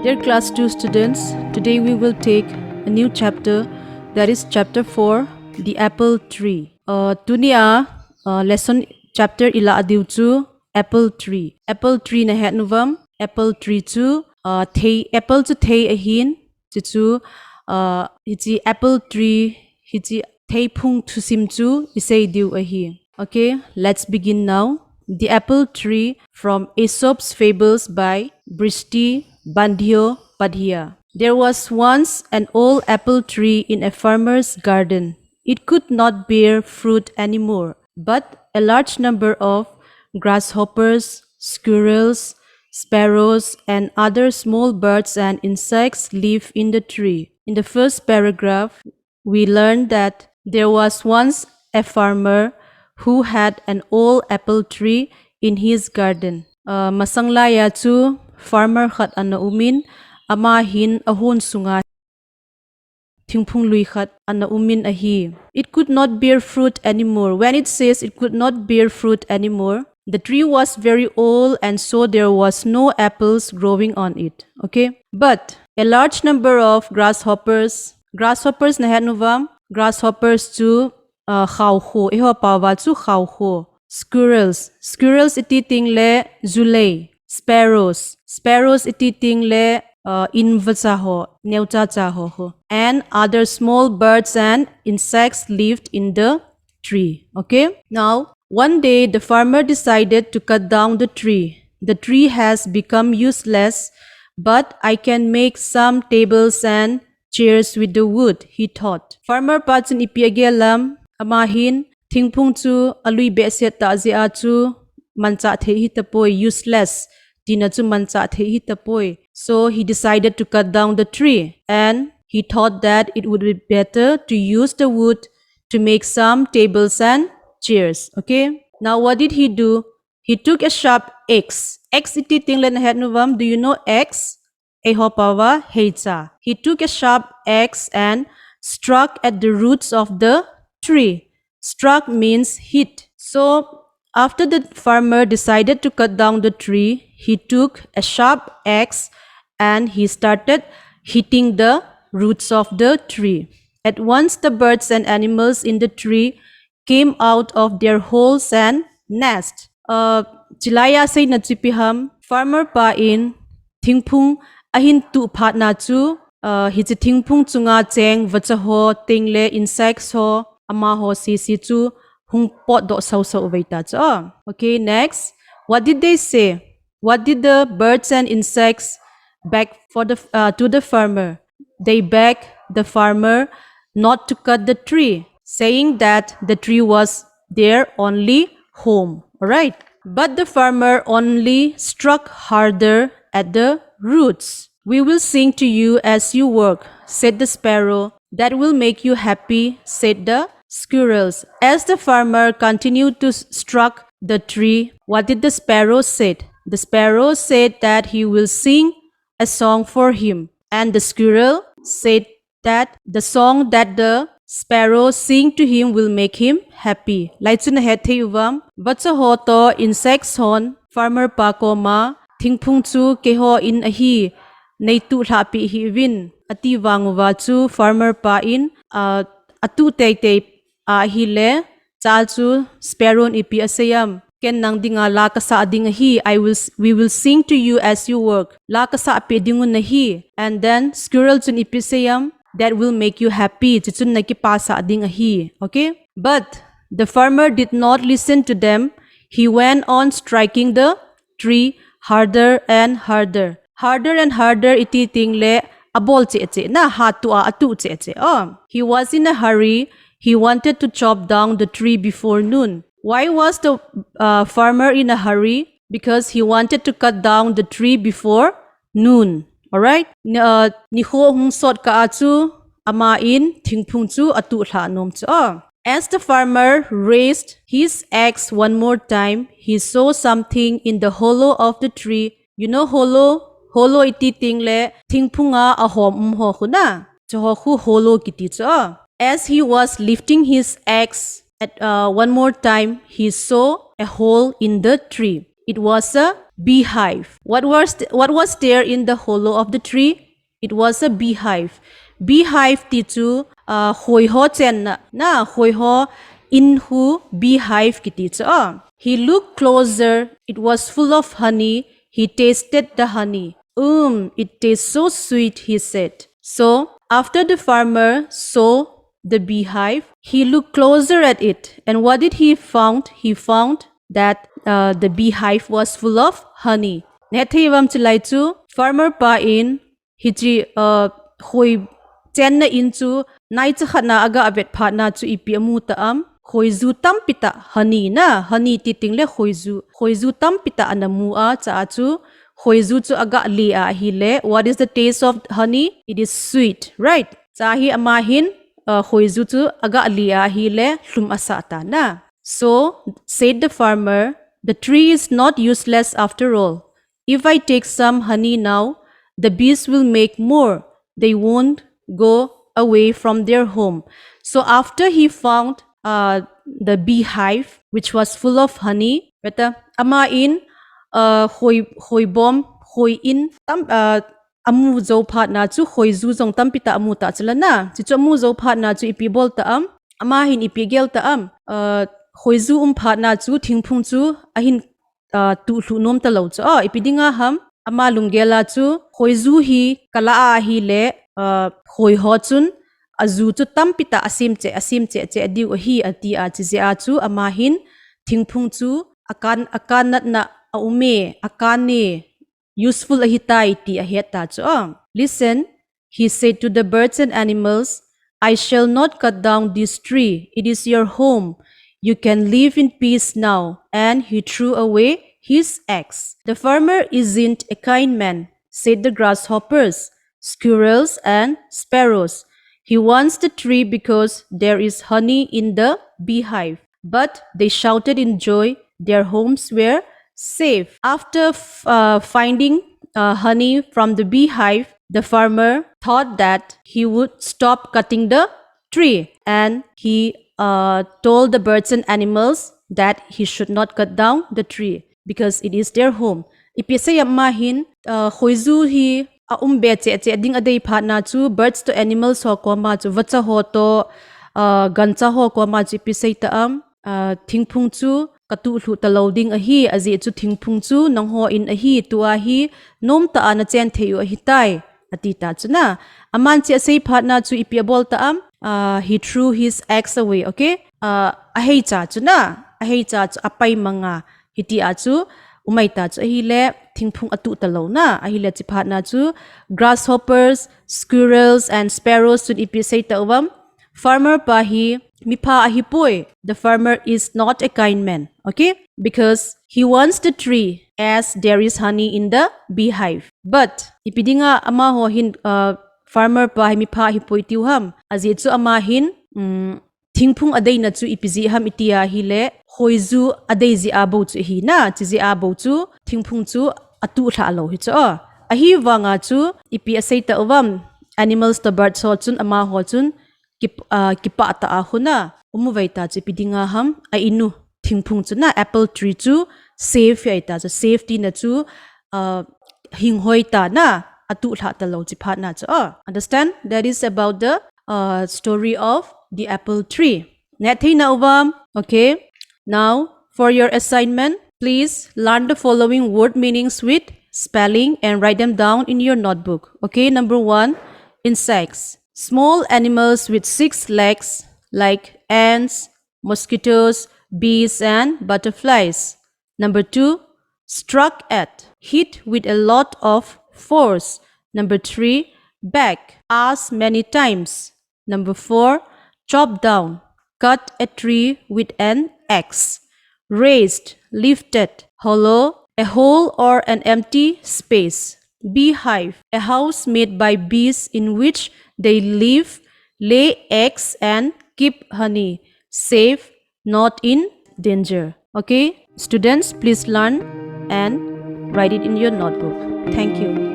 Dear Class 2 students, today we will take a new chapter, that is chapter 4, the apple tree. Tunia lesson chapter ila adiu chu apple tree. Apple tree na het nuvam, apple tree chu thei apple chu thei a hin chu hichi apple tree hichi thei phung thusim chu isei diu a hi. Okay, let's begin now. The Apple Tree from Aesop's Fables by Brishti Bandyopadhyay. There was once an old apple tree in a farmer's garden. It could not bear fruit anymore, but a large number of grasshoppers, squirrels, sparrows, and other small birds and insects live in the tree. In the first paragraph, we learned that there was once a farmer who had an old apple tree in his garden. Masanglaya chu farmer khat ana umin ama hin ahun sunga thingphung lui khat ana umin ahi. It could not bear fruit anymore. When it says it could not bear fruit anymore, the tree was very old and so there was no apples growing on it. Okay, but a large number of grasshoppers na hanuvam grasshoppers chu khau kho eho pawa chu khau kho. Squirrels iti ting le zulei. Sparrows iti ting le invacha ho neucha cha ho. And other small birds and insects lived in the tree. Okay, now one day the farmer decided to cut down the tree. The tree has become useless, but I can make some tables and chairs with the wood, he thought. Farmer patsun ipiagelam amahin thingphung chu alui be set ta zia chu mancha the hi tapoi useless tina chu mancha the hi tapoi. So he decided to cut down the tree and he thought that it would be better to use the wood to make some tables and chairs. Okay, now what did he do? He took a sharp axe. Axe iti tinglen het nuvam. Do you know axe? Ehopawa heicha. He took a sharp axe and struck at the roots of the tree. Struck means hit. So after the farmer decided to cut down the tree, he took a sharp axe and he started hitting the roots of the tree. At once the birds and animals in the tree came out of their holes and nest. Chilaya say na chipiham farmer pa in thingphung ahin tu phat na chu hi chi thingphung chunga cheng vacha ho tingle insects ho ama ho si chu hung pot do sau veita cha. Okay, next, what did they say? What did the birds and insects beg for to the farmer? They begged the farmer not to cut the tree, saying that the tree was their only home. All right, but the farmer only struck harder at the roots. We will sing to you as you work, said the sparrow. That will make you happy, said the squirrels. As the farmer continued to struck the tree, what did the sparrow say? The sparrow said that he will sing a song for him. And the squirrel said that the song that the sparrow sing to him will make him happy. Laitsun hethe uvam bacha ho to insects hon farmer pa ko ma thingphung chu keho in ahi neitu thapi hi win ati wangwa chu farmer pa in atu te hi le chal chu sparrow ipi asayam ken nang dinga la ka sa ding hi we will sing to you as you work la ka sa pe dingun na hi. And then squirrel chun ipi sayam that will make you happy chichun na ki pa sa ding hi. Okay, but the farmer did not listen to them. He went on striking the tree harder and harder iti tingle abol che na hatu atu che. He was in a hurry. He wanted to chop down the tree before noon. Why was the farmer in a hurry? Because he wanted to cut down the tree before noon. All right, ni ho hung sot ka achu ama in thingphung chu atu thla nom chu. As the farmer raised his axe one more time, he saw something in the hollow of the tree. You know hollow iti tingle thingphunga ahom ho khuna cho khu hollow kiti cha. As he was lifting his axe at one more time, he saw a hole in the tree. It was a beehive. What was there in the hollow of the tree? It was a beehive. Beehive ti chu hoi ho chen na hoi ho in hu beehive kiti cha. He looked closer. It was full of honey. He tasted the honey. It tastes so sweet, he said. So, after the farmer saw the beehive, he looked closer at it. And what did he found? He found that the beehive was full of honey. Netheivam chilai chu farmer pa in hichi hoi chen na in chu nai cha khana aga abet pha na chu ipi amu ta hoi zu tam pita honey na honey ti ting le hoi zu tam pita anamu a cha chu hoi zu chu aga li a hi le. What is the taste of honey? It is sweet, right? Cha hi ama hin hoi zu chu aga li a hi le hlum asa ta na. So said the farmer, the tree is not useless after all. If I take some honey now, the bees will make more. They won't go away from their home. So after he found the beehive, which was full of honey, beta ama in hoi bom hoi in tam amu zo phat na chu hoi zu zong tam pita amu ta chala na chi chu amu zo phat na chu ipi bol ta ama hin ipi gel ta hoi zu phat na chu thingphung chu ahin tu hlu nom ta lo cha ipidinga ham ama lungela chu hoi zu hi kala a hi le hoi ho chun azu chu tampita asim che che diu hi ati a chi a chu ama hin thingphung chu akan nat na aume akan ne useful a hitai ti a heta chu listen, he said to the birds and animals, I shall not cut down this tree. It is your home. You can live in peace now. And he threw away his axe. The farmer isn't a kind man, said the grasshoppers, squirrels, and sparrows. He wants the tree because there is honey in the beehive. But they shouted in joy. Their homes were safe. After finding honey from the beehive, the farmer thought that he would stop cutting the tree, and he told the birds and animals that he should not cut down the tree because it is their home. Ipisa yamma hin hoizu hi be che ding adei phat na chu birds to animals ho ko ma chu vacha ho to gancha ho ko ma chi pisai ta thingphung chu katu hlu ta loading a hi azi chu thingphung chu nang ho in a hi tua hi nom ta ana chen theu a hi tai ati ta chuna aman che sei phat na chu ipi bol ta he threw his axe away. Okay, a hei cha chuna a hei cha chu apai manga hiti a chu umai ta chu hi le thingphung atu ta lo na a hi le chi phat na chu grasshoppers, squirrels, and sparrows chu ipi sei ta wam farmer pa hi mipa a hi poi. The farmer is not a kind man, okay, because he wants the tree as there is honey in the beehive. But ipidinga ama ho hin farmer pa hi mipa hi poi tiu ham azi chu ama hin thingphung adei na chu ipiji ham itia hi le hoizu adei ji abo chu hi na chi ji abo chu thingphung chu atu tha lo hi cho a hi wanga chu ipi asei ta awam animals the birds ho chun ama ho chun kipa ta a huna umuvai ta chi pidinga ham a inu thingphung chu na apple tree chu safe ya ta chu safety na chu hing hoi ta na atu tha ta lo chi phat na cho understand. That is about the story of the apple tree. Nathi na uvam. Okay, now for your assignment, please learn the following word meanings with spelling and write them down in your notebook. Okay, number 1, insects. Small animals with 6 legs like ants, mosquitoes, bees, and butterflies. Number 2, struck at, hit with a lot of force. Number 3, back, ask many times. Number 4, chop down, cut a tree with an axe. Raised, lifted, hollow, a hole or an empty space. Beehive, a house made by bees in which they live, lay eggs, and keep honey. Safe, not in danger. Okay, students, please learn and write it in your notebook. Thank you.